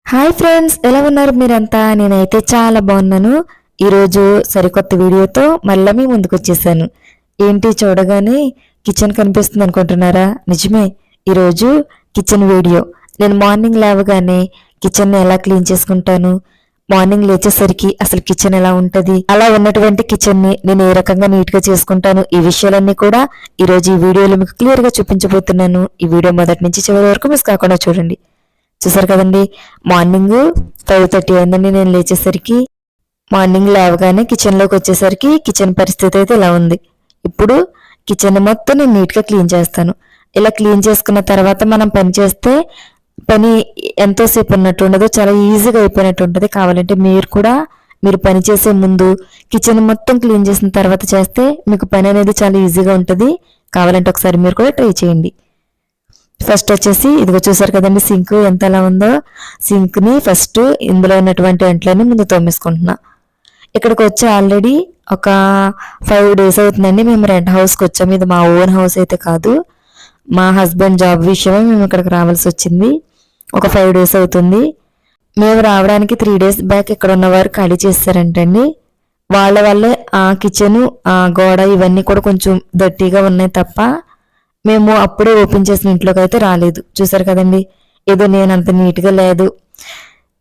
Hi friends, ఎలా ఉన్నారు మీరంతా? నేనైతే చాలా బాగున్నాను. ఈరోజు సరికొత్త వీడియోతో మళ్ళీ మీ ముందుకు వచ్చేసాను. ఏంటి చూడగానే కిచెన్ కనిపిస్తుంది అనుకుంటున్నారా? నిజమే, ఈరోజు కిచెన్ వీడియో. నేను మార్నింగ్ లేవగానే కిచెన్ని ఎలా క్లీన్ చేసుకుంటాను, మార్నింగ్ లేచేసరికి అసలు కిచెన్ ఎలా ఉంటుంది, అలా ఉన్నటువంటి కిచెన్ని నేను ఏ రకంగా నీట్గా చేసుకుంటాను, ఈ విషయాలన్నీ కూడా ఈరోజు ఈ వీడియోలో మీకు క్లియర్గా చూపించబోతున్నాను. ఈ వీడియో మొదటి నుంచి చివరి వరకు మిస్ కాకుండా చూడండి. చూసారు కదండి, మార్నింగ్ 5:30 అయిందండి నేను లేచేసరికి. మార్నింగ్ లేవగానే కిచెన్లోకి వచ్చేసరికి కిచెన్ పరిస్థితి అయితే ఇలా ఉంది. ఇప్పుడు కిచెన్ మొత్తం నేను నీట్గా క్లీన్ చేస్తాను. ఇలా క్లీన్ చేసుకున్న తర్వాత మనం పని చేస్తే పని ఎంతోసేపు ఉన్నట్టు ఉండదు, చాలా ఈజీగా అయిపోయినట్టు ఉంటుంది. కావాలంటే మీరు పని చేసే ముందు కిచెన్ మొత్తం క్లీన్ చేసిన తర్వాత చేస్తే మీకు పని అనేది చాలా ఈజీగా ఉంటుంది. కావాలంటే ఒకసారి మీరు కూడా ట్రై చేయండి. ఫస్ట్ వచ్చేసి ఇదిగో చూసారు కదండి, సింక్ ఎంత ఎలా ఉందో. సింక్ని ఫస్ట్ ఇందులో ఉన్నటువంటి అంట్లన్నీ ముందు తోమేసుకుంటున్నా. ఇక్కడికి వచ్చి ఆల్రెడీ ఒక 5 days అవుతుందండి. మేము రెంట్ హౌస్కి వచ్చాము. ఇది మా ఓన్ హౌస్ అయితే కాదు, మా హస్బెండ్ జాబ్ విషయమే మేము ఇక్కడికి రావాల్సి వచ్చింది. ఒక 5 days అవుతుంది. మేము రావడానికి 3 days బ్యాక్ ఇక్కడ ఉన్నవారు ఖాళీ చేస్తారంటండి. వాళ్ళ వల్లే ఆ కిచెను, ఆ గోడ ఇవన్నీ కూడా కొంచెం దట్టిగా ఉన్నాయి తప్ప మేము అప్పుడే ఓపెన్ చేసిన ఇంట్లోకి అయితే రాలేదు. చూసారు కదండి, ఏదో నేను అంత నీట్గా లేదు,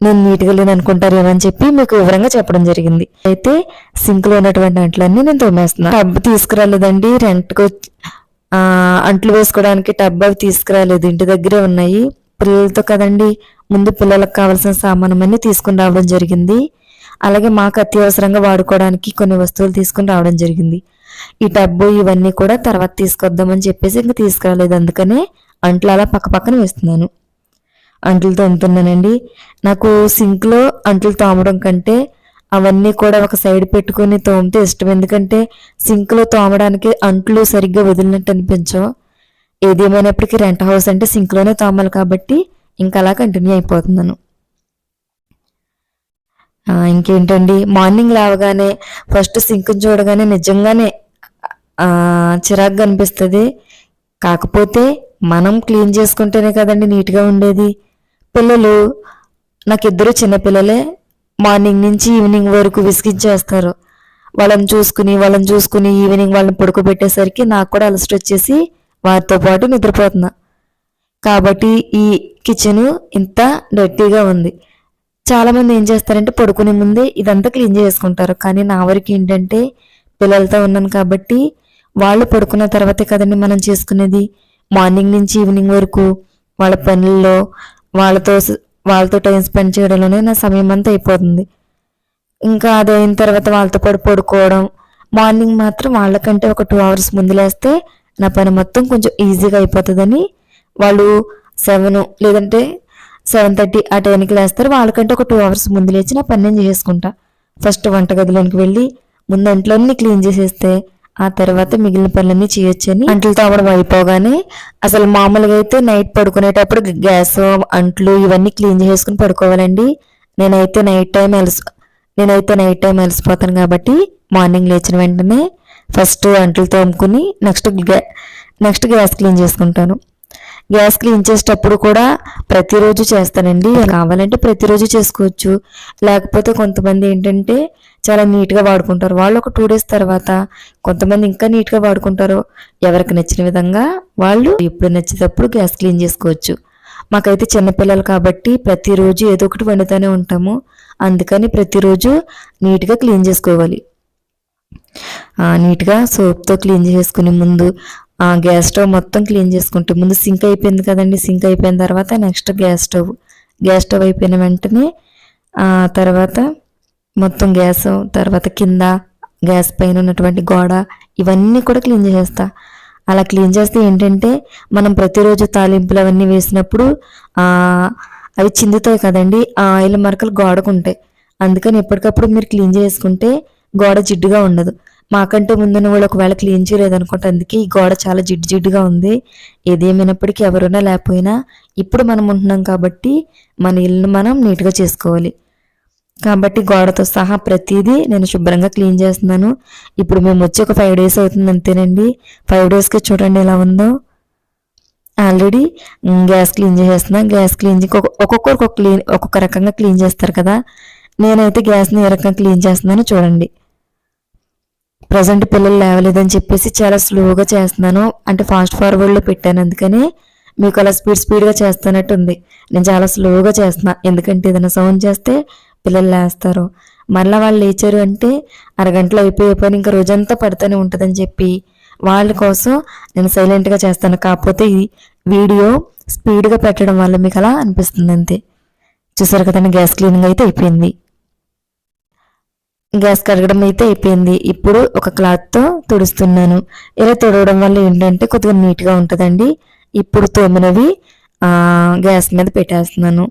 నేను నీట్గా లేను అనుకుంటారేమని చెప్పి మీకు వివరంగా చెప్పడం జరిగింది. అయితే సింక్లో ఉన్నటువంటి అంట్లన్నీ నేను తోమేస్తున్నాను. టబ్ తీసుకురాలేదండి, రెంట్కి అంట్లు వేసుకోవడానికి టబ్ అవి తీసుకురాలేదు, ఇంటి దగ్గరే ఉన్నాయి. పిల్లలతో కదండి, ముందు పిల్లలకు కావాల్సిన సామానం అన్ని తీసుకుని రావడం జరిగింది. అలాగే మాకు అత్యవసరంగా వాడుకోవడానికి కొన్ని వస్తువులు తీసుకుని రావడం జరిగింది. ఈ టబ్బు ఇవన్నీ కూడా తర్వాత తీసుకొద్దామని చెప్పేసి ఇంకా తీసుకురాలేదు. అందుకనే అంట్లు అలా పక్క పక్కన వేస్తున్నాను. అంట్లు తోముతున్నానండి. నాకు సింక్లో అంట్లు తోమడం కంటే అవన్నీ కూడా ఒక సైడ్ పెట్టుకుని తోమితే ఇష్టం. ఎందుకంటే సింక్లో తోమడానికి అంట్లు సరిగ్గా వదిలినట్టు అనిపించవు. ఏదేమైనప్పటికీ రెంట్ హౌస్ అంటే సింక్లోనే తోమాలి కాబట్టి ఇంకా అలా కంటిన్యూ అయిపోతున్నాను. ఇంకేంటండి, మార్నింగ్ లేవగానే ఫస్ట్ సింక్ చూడగానే నిజంగానే చిరాగ్గా అనిపిస్తుంది. కాకపోతే మనం క్లీన్ చేసుకుంటేనే కదండి నీట్గా ఉండేది. పిల్లలు, నాకు ఇద్దరు చిన్నపిల్లలే, మార్నింగ్ నుంచి ఈవినింగ్ వరకు విసిగించేస్తారు. వాళ్ళని చూసుకుని ఈవినింగ్ వాళ్ళని పడుకోబెట్టేసరికి నాకు కూడా అలసట వచ్చేసి వారితో పాటు నిద్రపోతున్నా. కాబట్టి ఈ కిచెను ఇంత డర్టీగా ఉంది. చాలామంది ఏం చేస్తారంటే పడుకునే ముందే ఇదంతా క్లీన్ చేసుకుంటారు. కానీ నా వరకు ఏంటంటే పిల్లలతో ఉన్నాను కాబట్టి వాళ్ళు పడుకున్న తర్వాతే కదండి మనం చేసుకునేది. మార్నింగ్ నుంచి ఈవినింగ్ వరకు వాళ్ళ పనుల్లో వాళ్ళతో టైం స్పెండ్ చేయడంలోనే నా సమయం అంతా అయిపోతుంది. ఇంకా అది అయిన తర్వాత వాళ్ళతో పాటు పడుకోవడం. మార్నింగ్ మాత్రం వాళ్ళకంటే ఒక 2 hours ముందు లేస్తే నా పని మొత్తం కొంచెం ఈజీగా అయిపోతుందని వాళ్ళు 7 లేదంటే 7:30 ఆ టైంకి లేస్తారు. వాళ్ళకంటే ఒక 2 hours ముందు లేచి నా పని నేను చేసుకుంటా. ఫస్ట్ వంటగదిలోనికి వెళ్ళి ముందు అంట్లన్నీ క్లీన్ చేసేస్తే ఆ తర్వాత మిగిలిన పనులన్నీ చేయొచ్చని అంట్లు తోమడం అయిపోగానే, అసలు మామూలుగా అయితే నైట్ పడుకునేటప్పుడు గ్యాస్ అంట్లు ఇవన్నీ క్లీన్ చేసుకుని పడుకోవాలండి. నేనైతే నైట్ టైం అలసిపోతాను కాబట్టి మార్నింగ్ లేచిన వెంటనే ఫస్ట్ అంట్లు తోముకుని నెక్స్ట్ గ్యాస్ క్లీన్ చేసుకుంటాను. గ్యాస్ క్లీన్ చేసేటప్పుడు కూడా ప్రతిరోజు చేస్తానండి. కావాలంటే ప్రతిరోజు చేసుకోవచ్చు. లేకపోతే కొంతమంది ఏంటంటే చాలా నీట్గా వాడుకుంటారు. వాళ్ళు ఒక 2 days తర్వాత కొంతమంది ఇంకా నీట్గా వాడుకుంటారు. ఎవరికి నచ్చిన విధంగా వాళ్ళు ఎప్పుడు నచ్చేటప్పుడు గ్యాస్ క్లీన్ చేసుకోవచ్చు. మాకైతే చిన్నపిల్లలు కాబట్టి ప్రతిరోజు ఏదో ఒకటి వండుతూనే ఉంటాము. అందుకని ప్రతిరోజు నీట్గా క్లీన్ చేసుకోవాలి. నీట్గా సోప్తో క్లీన్ చేసుకుని ముందు గ్యాస్ స్టవ్ మొత్తం క్లీన్ చేసుకుంటే, ముందు సింక్ అయిపోయింది కదండి, సింక్ అయిపోయిన తర్వాత నెక్స్ట్ గ్యాస్ స్టవ్ అయిపోయిన వెంటనే తర్వాత మొత్తం గ్యాస్, తర్వాత కింద గ్యాస్ పైన ఉన్నటువంటి గోడ ఇవన్నీ కూడా క్లీన్ చేసేస్తా. అలా క్లీన్ చేస్తే ఏంటంటే మనం ప్రతిరోజు తాలింపులు అవన్నీ వేసినప్పుడు అవి చిందుతాయి కదండి, ఆ ఆయిల్ మరకలు గోడకు ఉంటాయి. అందుకని ఎప్పటికప్పుడు మీరు క్లీన్ చేసుకుంటే గోడ జిడ్డుగా ఉండదు. మాకంటే ముందున్న వాళ్ళు ఒకవేళ క్లీన్ చేయలేదనుకుంటే అందుకే ఈ గోడ చాలా జిడ్డుగా ఉంది. ఏదేమైనప్పటికీ ఎవరున్నా లేకపోయినా ఇప్పుడు మనం ఉంటున్నాం కాబట్టి మన ఇల్లును మనం నీట్గా చేసుకోవాలి. కాబట్టి గోడతో సహా ప్రతిదీ నేను శుభ్రంగా క్లీన్ చేస్తున్నాను. ఇప్పుడు మేము వచ్చి ఒక 5 days అవుతుంది అంతేనండి. 5 daysకి చూడండి ఎలా ఉందో. ఆల్రెడీ గ్యాస్ క్లీన్ చేసేస్తున్నా. గ్యాస్ క్లీన్ ఒక్కొక్కరికి ఒక్కొక్క రకంగా క్లీన్ చేస్తారు కదా, నేనైతే గ్యాస్ని ఏ రకంగా క్లీన్ చేస్తున్నానో చూడండి. ప్రజెంట్ పిల్లలు లేవలేదని చెప్పేసి చాలా స్లోగా చేస్తున్నాను, అంటే ఫాస్ట్ ఫార్వర్డ్లో పెట్టాను, అందుకని మీకు అలా స్పీడ్గా చేస్తున్నట్టు ఉంది. నేను చాలా స్లోగా చేస్తున్నా, ఎందుకంటే ఏదైనా సౌండ్ చేస్తే పిల్లలు లేస్తారు. మళ్ళీ వాళ్ళు లేచారు అంటే అరగంటలో అయిపోయే పని ఇంకా రోజంతా పడుతూనే ఉంటుందని చెప్పి వాళ్ళ కోసం నేను సైలెంట్గా చేస్తాను. కాకపోతే ఈ వీడియో స్పీడ్గా పెట్టడం వల్ల మీకు అలా అనిపిస్తుంది అంతే. చూసారు కదండి, గ్యాస్ క్లీనింగ్ అయితే అయిపోయింది, గ్యాస్ కడగడం అయితే అయిపోయింది. ఇప్పుడు ఒక క్లాత్తో తుడుస్తున్నాను. ఇలా తుడవడం వల్ల ఏంటంటే కొద్దిగా నీట్గా ఉంటుందండి. ఇప్పుడు తోమినవి గ్యాస్ మీద పెట్టేస్తున్నాను.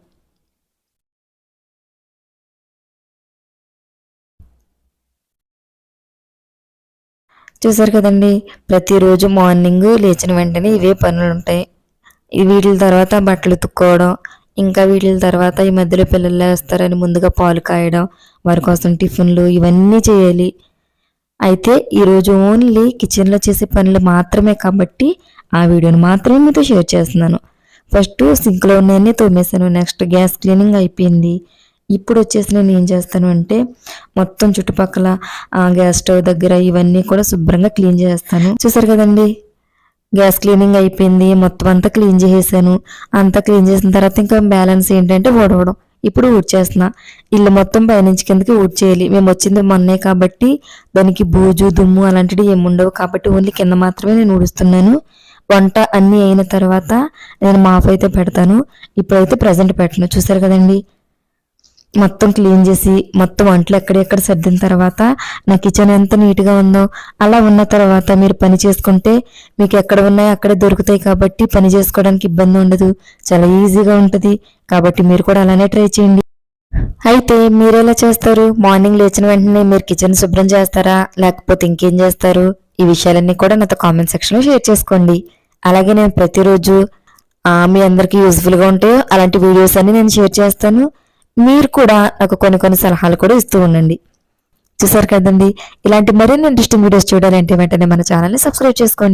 చూసారు కదండి, ప్రతిరోజు మార్నింగ్ లేచిన వెంటనే ఇవే పనులు ఉంటాయి. వీటి తర్వాత బట్టలు ఉతుక్కోవడం, ఇంకా వీటి తర్వాత ఈ మధ్యలో పిల్లలు లేస్తారని ముందుగా పాలు కాయడం, వారి కోసం టిఫిన్లు, ఇవన్నీ చేయాలి. అయితే ఈరోజు ఓన్లీ కిచెన్లో చేసే పనులు మాత్రమే కాబట్టి ఆ వీడియోని మాత్రమే మీతో షేర్ చేస్తున్నాను. ఫస్ట్ సింక్లో ఉన్నాయన్నీ తోమేశాను, నెక్స్ట్ గ్యాస్ క్లీనింగ్ అయిపోయింది. ఇప్పుడు వచ్చేసి నేను ఏం చేస్తాను అంటే మొత్తం చుట్టుపక్కల గ్యాస్ స్టవ్ దగ్గర ఇవన్నీ కూడా శుభ్రంగా క్లీన్ చేస్తాను. చూసారు కదండి, గ్యాస్ క్లీనింగ్ అయిపోయింది, మొత్తం అంతా క్లీన్ చేసేసాను. అంతా క్లీన్ చేసిన తర్వాత ఇంకా బ్యాలెన్స్ ఏంటంటే ఊడవడం. ఇప్పుడు ఊడ్చేస్తున్నా. ఇల్లు మొత్తం పైనుంచి కిందకి ఊడ్చేయాలి. మేము వచ్చింది మొన్నే కాబట్టి దానికి బూజు దుమ్ము అలాంటివి ఏముండవు కాబట్టి ఓన్లీ కింద మాత్రమే నేను ఊడుస్తున్నాను. వంట అన్నీ అయిన తర్వాత నేను మాఫ్ అయితే పెడతాను, ఇప్పుడైతే ప్రజెంట్ పెట్టను. చూసారు కదండి, మొత్తం క్లీన్ చేసి మొత్తం వంటలు ఎక్కడెక్కడ సర్దిన తర్వాత నా కిచెన్ ఎంత నీట్గా ఉందో, అలా ఉన్న తర్వాత మీరు పని చేసుకుంటే మీకు ఎక్కడ ఉన్నాయో అక్కడే దొరుకుతాయి కాబట్టి పని చేసుకోవడానికి ఇబ్బంది ఉండదు, చాలా ఈజీగా ఉంటుంది. కాబట్టి మీరు కూడా అలానే ట్రై చేయండి. అయితే మీరు ఎలా చేస్తారు? మార్నింగ్ లేచిన వెంటనే మీరు కిచెన్ శుభ్రం చేస్తారా, లేకపోతే ఇంకేం చేస్తారు? ఈ విషయాలన్నీ కూడా నాతో కామెంట్ సెక్షన్లో షేర్ చేసుకోండి. అలాగే నేను ప్రతిరోజు మీ అందరికీ యూజ్ఫుల్గా ఉంటాయో అలాంటి వీడియోస్ అన్ని నేను షేర్ చేస్తాను. మీరు కూడా నాకు కొన్ని సలహాలు కూడా ఇస్తూ ఉండండి. చూసారు కదండి, ఇలాంటి మరిన్ని ఇంట్రెస్టింగ్ వీడియోస్ చూడాలంటే వెంటనే మన ఛానల్ని సబ్స్క్రైబ్ చేసుకోండి.